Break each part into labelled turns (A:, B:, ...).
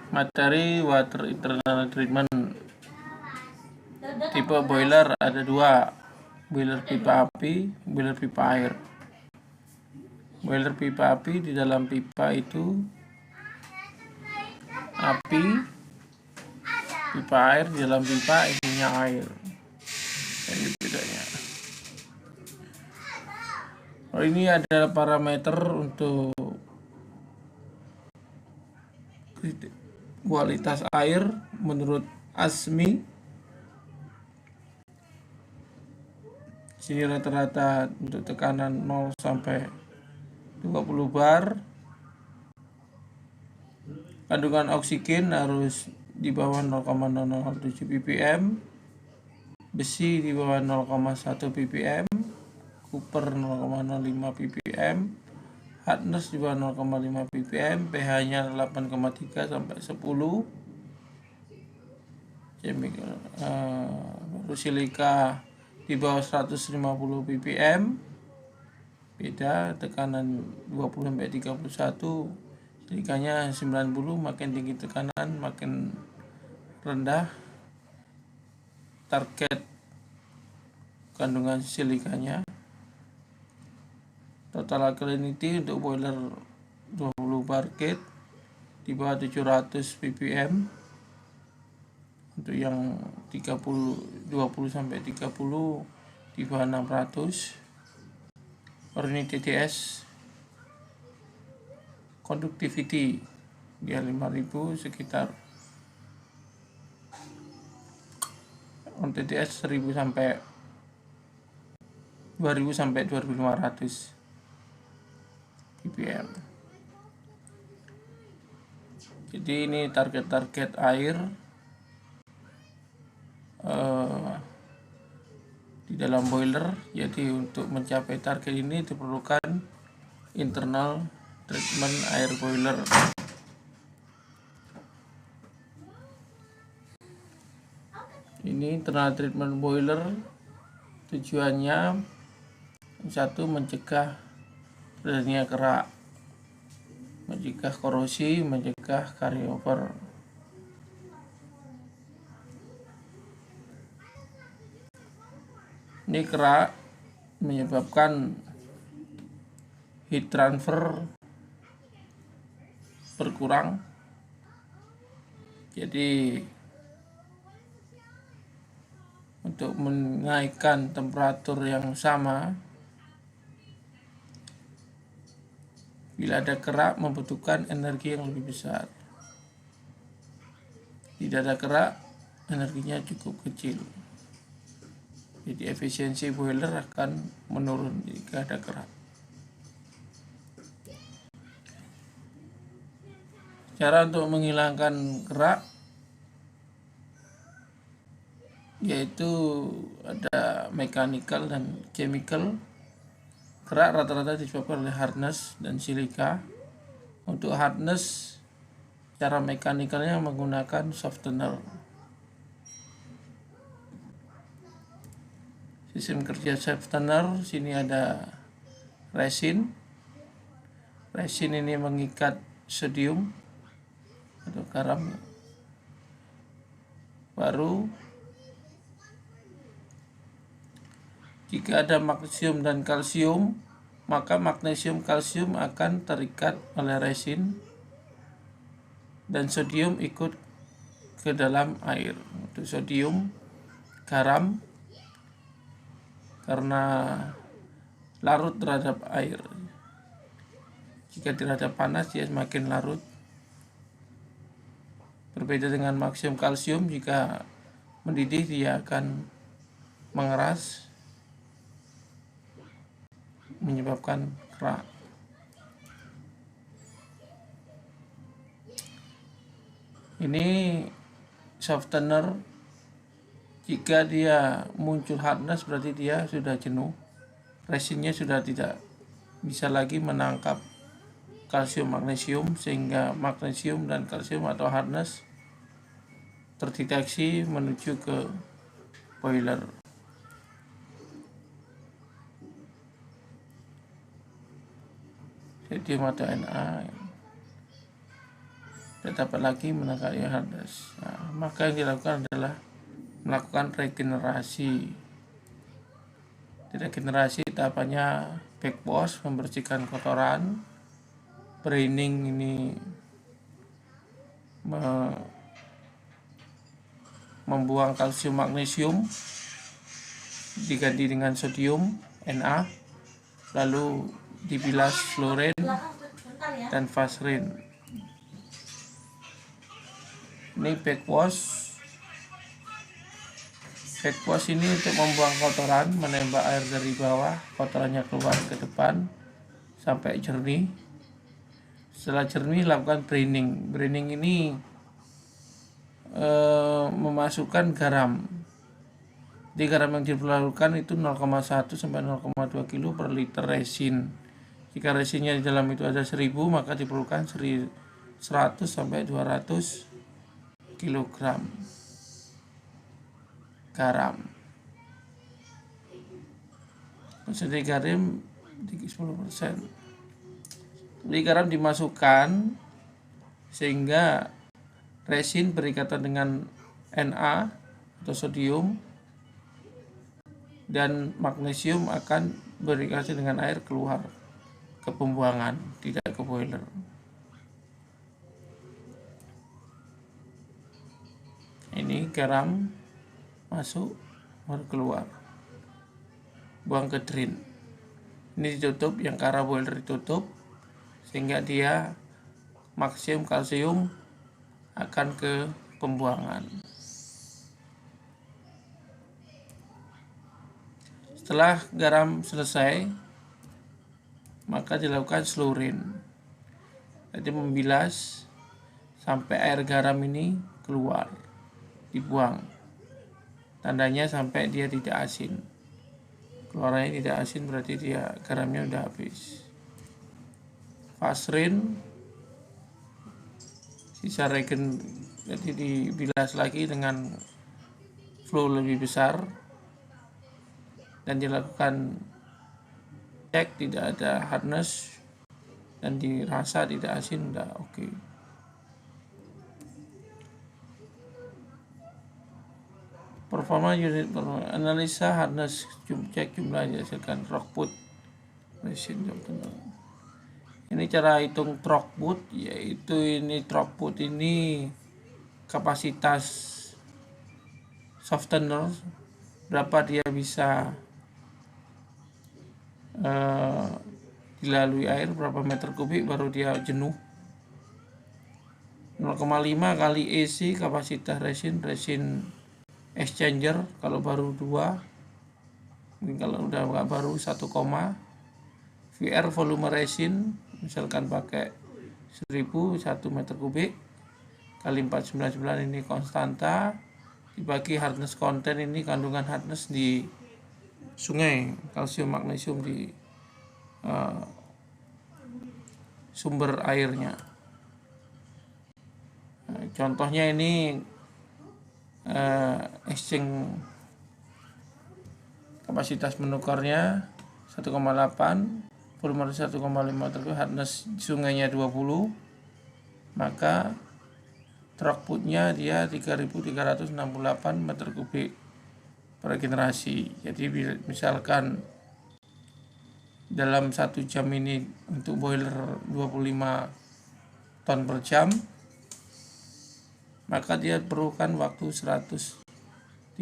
A: Materi water internal treatment. Tipe boiler ada dua, boiler pipa api, boiler pipa air. Boiler pipa api, di dalam pipa itu api, pipa air, di dalam pipa isinya air. Ini bedanya. Oh, ini adalah parameter untuk kualitas air menurut ASMI. Sini rata-rata untuk tekanan 0 sampai 20 bar. Kandungan oksigen harus di bawah 0,007 ppm, besi di bawah 0,1 ppm, copper 0,05 ppm, hardness di bawah 0,5 ppm, pH-nya 8,3 sampai 10. Baru silika di bawah 150 ppm, beda tekanan 20 sampai 31, silikanya 90. Makin tinggi tekanan makin rendah target kandungan silikanya. Total alkalinity untuk boiler 20 bar gate di bawah 700 ppm. Untuk yang 20 sampai 30 di bawah 600. Orni TDS conductivity dia 5000 sekitar. On TDS 1000 sampai 2000 sampai 2500 ppm. Jadi ini target-target air di dalam boiler. Jadi untuk mencapai target ini diperlukan internal treatment air boiler. Ini internal treatment boiler tujuannya satu, mencegah terjadinya kerak, mencegah korosi, mencegah carryover. Ini kerak menyebabkan heat transfer berkurang. Jadi untuk menaikkan temperatur yang sama, bila ada kerak membutuhkan energi yang lebih besar. Tidak ada kerak, energinya cukup kecil. Jadi efisiensi boiler akan menurun jika ada kerak. Cara untuk menghilangkan kerak yaitu ada mechanical dan chemical. Kerak rata-rata disebabkan oleh hardness dan silika. Untuk hardness, cara mekanikalnya menggunakan softener. Sistem kerja softener, sini ada resin. Resin ini mengikat sodium atau garam. Baru jika ada magnesium dan kalsium, maka magnesium kalsium akan terikat oleh resin dan sodium ikut ke dalam air. Untuk sodium, garam karena larut terhadap air. Jika terhadap panas dia semakin larut. Berbeda dengan magnesium kalsium, jika mendidih dia akan mengeras, menyebabkan kerak. Ini softener. Jika dia muncul hardness berarti dia sudah jenuh. Resinnya sudah tidak bisa lagi menangkap kalsium magnesium, sehingga magnesium dan kalsium atau hardness terdeteksi menuju ke boiler. Sodium atau Na. tidak dapat lagi menekan hardness. Nah, maka yang dilakukan adalah melakukan regenerasi. Di regenerasi tahapannya backwash, membersihkan kotoran, draining ini membuang kalsium magnesium diganti dengan sodium Na, lalu dibilas fluorin dan fosrin. Ini backwash ini untuk membuang kotoran, menembak air dari bawah, kotorannya keluar ke depan sampai jernih. Setelah jernih lakukan draining. Draining ini memasukkan garam. Jadi garam yang diperlukan itu 0,1 sampai 0,2 kg per liter resin. Jika resinnya di dalam itu ada 1000, maka diperlukan 100 sampai 200 kg garam. Konsentrat garam 10%. Jadi garam dimasukkan sehingga resin berikatan dengan Na atau sodium dan magnesium akan berikatan dengan air keluar ke pembuangan, tidak ke boiler. Ini garam masuk baru keluar, buang ke drain. Ini ditutup, yang ke arah boiler ditutup sehingga dia maksimum kalsium akan ke pembuangan. Setelah garam selesai, maka dilakukan slurring. Jadi membilas sampai air garam ini keluar, dibuang. Tandanya sampai dia tidak asin. Keluarannya tidak asin berarti dia garamnya udah habis. Fosrin, sisa regen, jadi dibilas lagi dengan flow lebih besar dan dilakukan cek tidak ada hardness dan dirasa tidak asin, udah oke. Performa unit analisa hardness, cek jumlah yang dihasilkan throughput resin. Ini cara hitung throughput, yaitu ini throughput ini kapasitas softener, berapa dia bisa dilalui air, berapa meter kubik baru dia jenuh. 0,5 kali EC kapasitas resin exchanger kalau baru 2, mungkin kalau udah nggak baru 1, VR volume resin misalkan pakai 1000 1 meter kubik kali 499 ini konstanta, dibagi hardness content ini kandungan hardness di sungai, kalsium magnesium di sumber airnya. Contohnya ini exchange kapasitas menukarnya 1,8, volume 1,5 terus hardness sungainya 20, maka throughputnya dia 3368 meter kubik per generasi. Jadi misalkan dalam 1 jam ini untuk boiler 25 ton per jam, maka dia perlukan waktu 134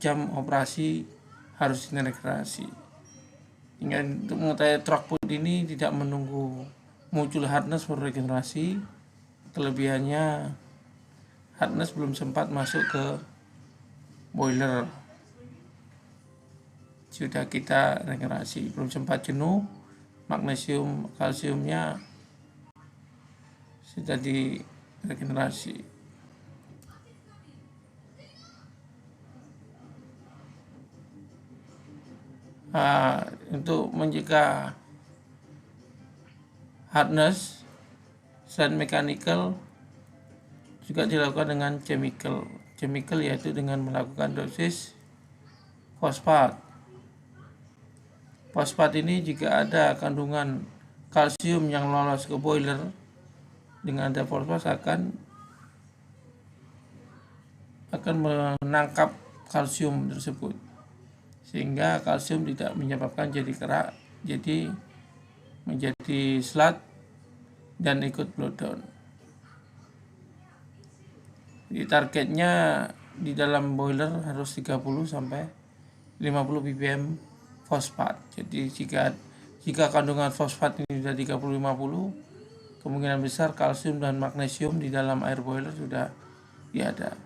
A: jam operasi harus regenerasi. Hingga untuk mengetahui throughput ini tidak menunggu muncul hardness baru regenerasi. Kelebihannya hardness belum sempat masuk ke boiler, sudah kita regenerasi, belum sempat jenuh, magnesium kalsiumnya sudah diregenerasi. Untuk mencegah hardness selain mechanical juga dilakukan dengan chemical yaitu dengan melakukan dosis fosfat. Fosfat ini jika ada kandungan kalsium yang lolos ke boiler dengan ada fosfat akan menangkap kalsium tersebut, sehingga kalsium tidak menyebabkan jadi kerak, jadi menjadi slat dan ikut blowdown. Di targetnya di dalam boiler harus 30 sampai 50 ppm fosfat. Jadi jika kandungan fosfat ini sudah 30-50, kemungkinan besar kalsium dan magnesium di dalam air boiler sudah tiada.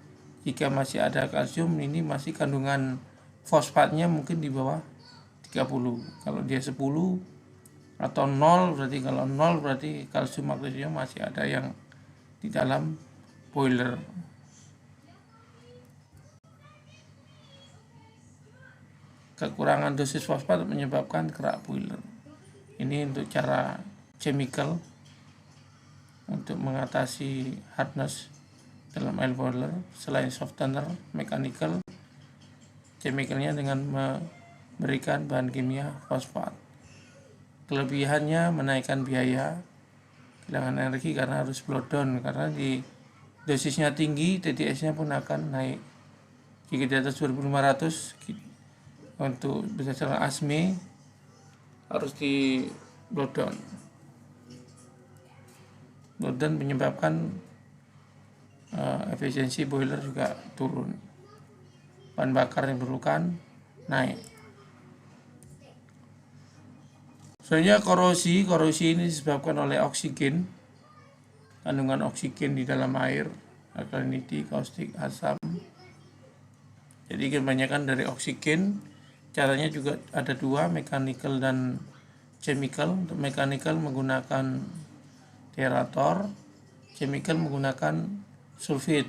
A: Jika masih ada kalsium, ini masih kandungan fosfatnya mungkin di bawah 30. Kalau dia 10 atau 0, berarti kalsium magnesium masih ada yang di dalam boiler. Kekurangan dosis fosfat menyebabkan kerak boiler. Ini untuk cara chemical untuk mengatasi hardness dalam air boiler. Selain softener mechanical, chemicalnya dengan memberikan bahan kimia fosfat. Kelebihannya menaikkan biaya, kehilangan energi karena harus blowdown, karena di dosisnya tinggi, TDS-nya pun akan naik. Jika di atas 2500 untuk berdasarkan ASME harus di blowdown. Blowdown menyebabkan efisiensi boiler juga turun, bahan bakar yang diperlukan naik. Soalnya korosi ini disebabkan oleh oksigen, kandungan oksigen di dalam air, alkalinity, kaustik, asam. Jadi kebanyakan dari oksigen. Caranya juga ada dua, mechanical dan chemical. Untuk mechanical menggunakan deaerator, chemical menggunakan sulfit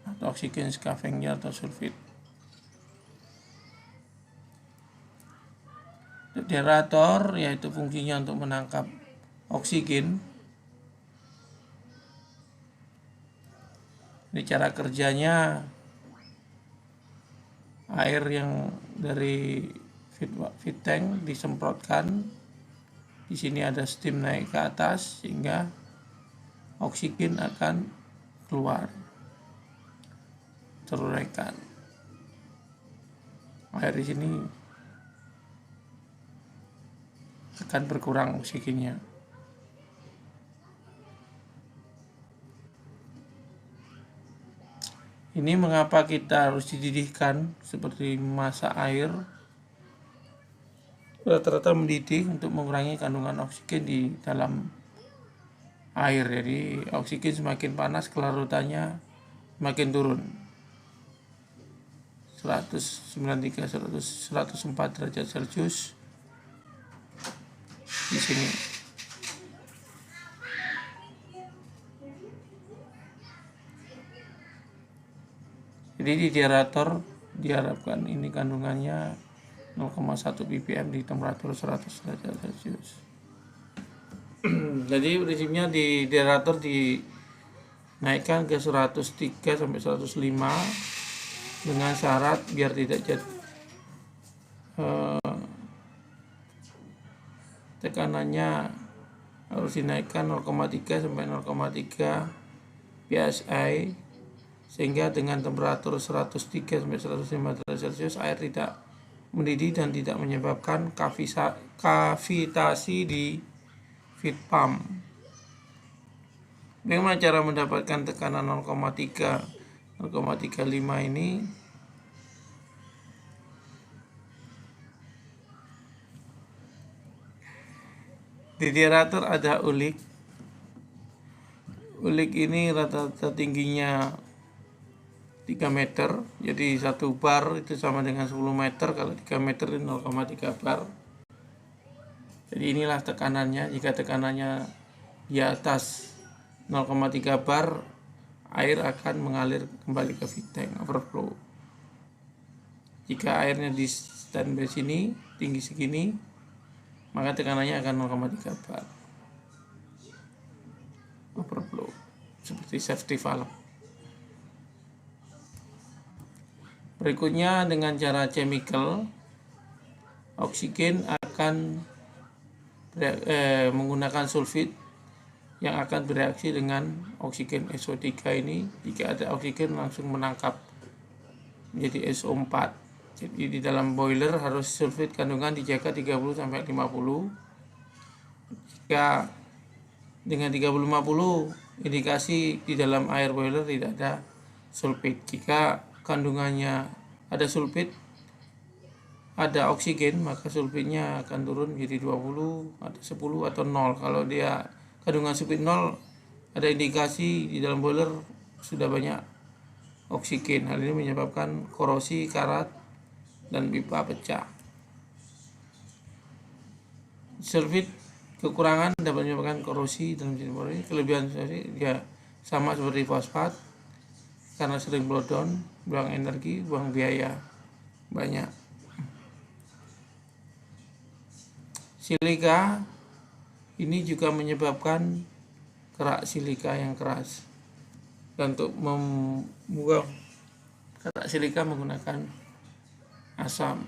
A: atau oksigen scavenger atau sulfit. Deaerator yaitu fungsinya untuk menangkap oksigen. Ini cara kerjanya, air yang dari feed tank disemprotkan. Di sini ada steam naik ke atas sehingga oksigen akan keluar, teruraikan. Air di sini akan berkurang oksigennya. Ini mengapa kita harus dididihkan seperti memasak air. Rata-rata mendidih untuk mengurangi kandungan oksigen di dalam air. Jadi oksigen semakin panas, kelarutannya semakin turun. 193, 104 derajat Celcius di sini. Jadi di deaerator diharapkan ini kandungannya 0,1 ppm di temperatur 100 derajat Celcius. Jadi prinsipnya di deaerator dinaikkan ke 103 sampai 105 dengan syarat biar tidak jadi tekanannya harus dinaikkan 0,3 sampai 0,3 psi, sehingga dengan temperatur 103 sampai 105 derajat Celcius air tidak mendidih dan tidak menyebabkan kavitasi di feed pump. Bagaimana cara mendapatkan tekanan 0,35 ini? Di deaerator ada ulik. Ulik ini rata-rata tingginya 3 meter, jadi 1 bar itu sama dengan 10 meter. Kalau 3 meter itu 0,3 bar. Jadi inilah tekanannya. Jika tekanannya di atas 0,3 bar, air akan mengalir kembali ke feed tank, overflow. Jika airnya di standby sini, tinggi segini, maka tekanannya akan 0,3 bar, overflow, seperti safety valve. Berikutnya dengan cara chemical, oksigen akan menggunakan sulfit yang akan bereaksi dengan oksigen SO3 ini. Jika ada oksigen langsung menangkap menjadi SO4. Jadi di dalam boiler harus sulfit kandungan dijaga 30-50. Jika dengan 30-50 indikasi di dalam air boiler tidak ada sulfit. Jika kandungannya ada sulfit, ada oksigen, maka sulfitnya akan turun menjadi 20, ada 10 atau 0. Kalau dia kandungan sulfit 0, ada indikasi di dalam boiler sudah banyak oksigen. Hal ini menyebabkan korosi karat dan pipa pecah. Sulfit kekurangan dapat menyebabkan korosi dalam boiler. Kelebihan dia sama seperti fosfat, karena sering blowdown, buang energi, buang biaya banyak. Silika ini juga menyebabkan kerak silika yang keras. Dan untuk membuang kerak silika menggunakan asam.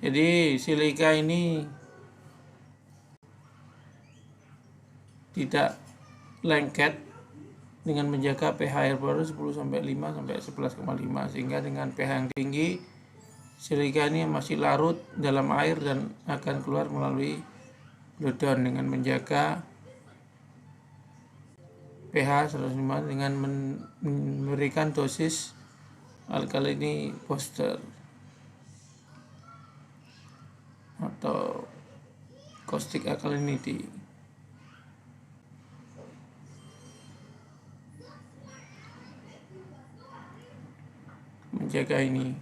A: Jadi silika ini tidak lengket dengan menjaga pH air boiler 10-5 sampai 11,5, sehingga dengan pH yang tinggi silika ini masih larut dalam air dan akan keluar melalui blowdown. Dengan menjaga pH 105 dengan memberikan dosis alkaline booster atau caustic alkalinity. Menjaga ini,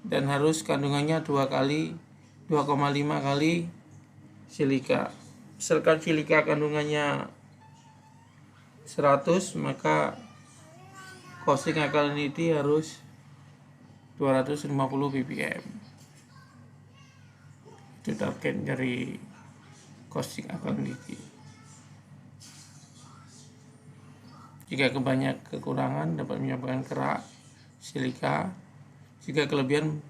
A: dan harus kandungannya 2,5 kali silika. Misalkan silika kandungannya 100, maka caustic alkalinity harus 250 ppm. Itu target dari caustic alkalinity. Jika kekurangan dapat menyebabkan kerak silika. Jika kelebihan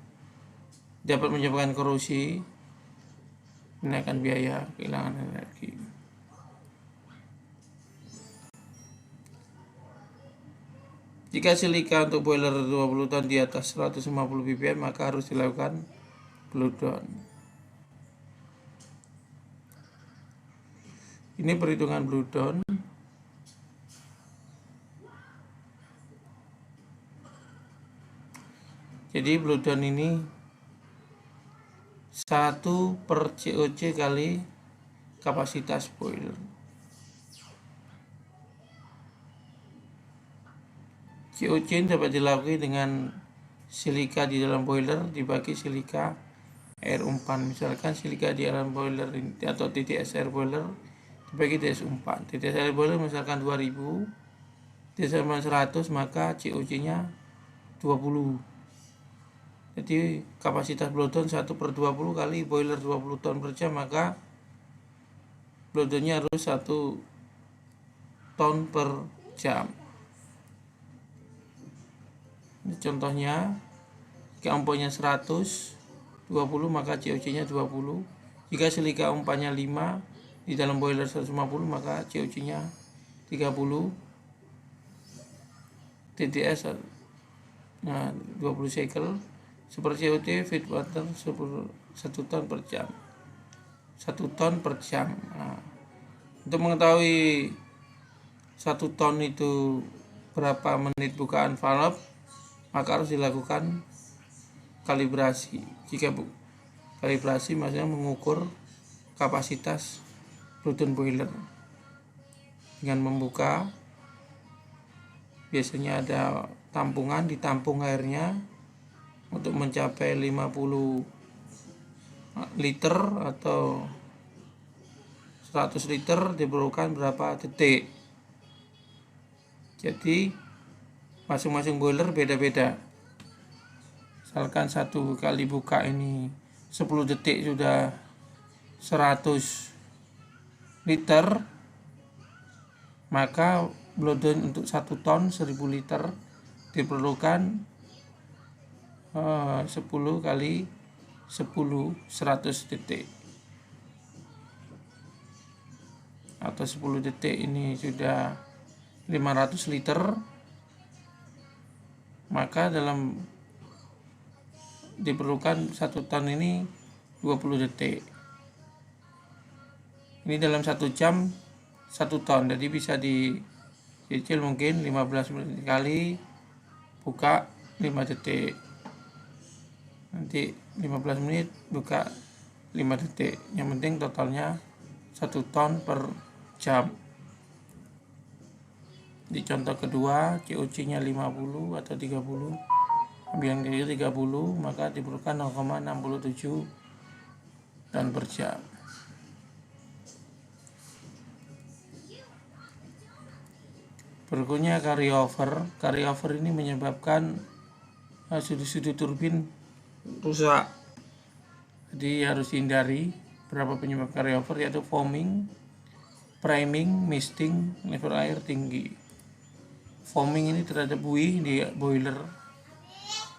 A: dapat menyebabkan korosi, menaikkan biaya, kehilangan energi. Jika silika untuk boiler 20 ton di atas 150 ppm, maka harus dilakukan blowdown. Ini perhitungan blowdown. Jadi blowdown ini 1 per COC kali kapasitas boiler. COC dapat dilakukan dengan silika di dalam boiler dibagi silika air umpan. Misalkan silika di dalam boiler atau TDS air boiler dibagi TDS umpan. TDS air boiler misalkan 2000, TDS umpan 100, maka COC-nya 20. Jadi kapasitas blowdown 1 per 20 kali boiler 20 ton per jam, maka blowdownnya harus 1 ton per jam. Ini contohnya, jika umpannya 100, 20, maka COC-nya 20. Jika silika umpannya 5 di dalam boiler 150, maka COC-nya 30. TDS 20 cycle. Super COT feed water 1 ton per jam. 1 ton per jam. Nah, untuk mengetahui 1 ton itu berapa menit bukaan valve, maka harus dilakukan kalibrasi. Jika kalibrasi maksudnya mengukur kapasitas blowdown boiler dengan membuka, biasanya ada tampungan, ditampung airnya untuk mencapai 50 liter atau 100 liter diperlukan berapa detik. Jadi masing-masing boiler beda-beda. Misalkan 1 kali buka ini 10 detik sudah 100 liter, maka blowdown untuk 1 ton 1000 liter diperlukan 10 kali 10 100 detik atau 10 detik ini sudah 500 liter, maka diperlukan 1 ton ini 20 detik. Ini dalam 1 jam 1 ton, jadi bisa dicicil mungkin 15 menit kali, buka 5 detik, nanti 15 menit buka 5 detik, yang penting totalnya 1 ton per jam. Di contoh kedua, COC nya 50 atau 30, ambil yang dari 30, maka diperlukan 0,67 ton per jam. Berikutnya carryover ini menyebabkan sudut-sudut turbin rusak, jadi harus dihindari. Beberapa penyebab carryover yaitu foaming, priming, misting, level air tinggi. Foaming ini terhadap buih di boiler,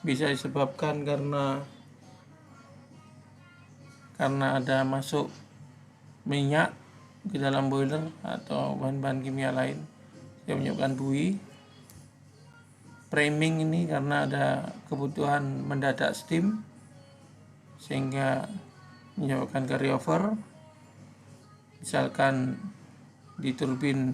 A: bisa disebabkan karena ada masuk minyak ke dalam boiler atau bahan-bahan kimia lain yang menyebabkan buih. Priming ini karena ada kebutuhan mendadak steam sehingga menyebabkan carryover, misalkan di turbin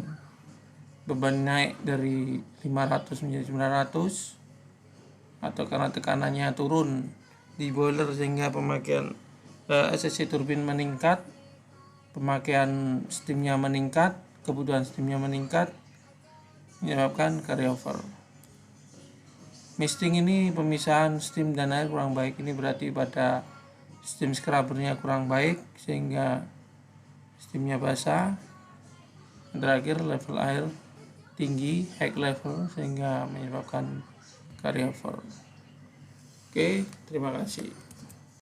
A: beban naik dari 500 menjadi 900, atau karena tekanannya turun di boiler sehingga pemakaian SSC turbin meningkat, pemakaian steamnya meningkat, kebutuhan steamnya meningkat, menyebabkan carryover. Misting ini pemisahan steam dan air kurang baik, ini berarti pada steam scrubbernya kurang baik sehingga steamnya basah. Terakhir, level air tinggi, high level, sehingga menyebabkan carryover. Oke, terima kasih.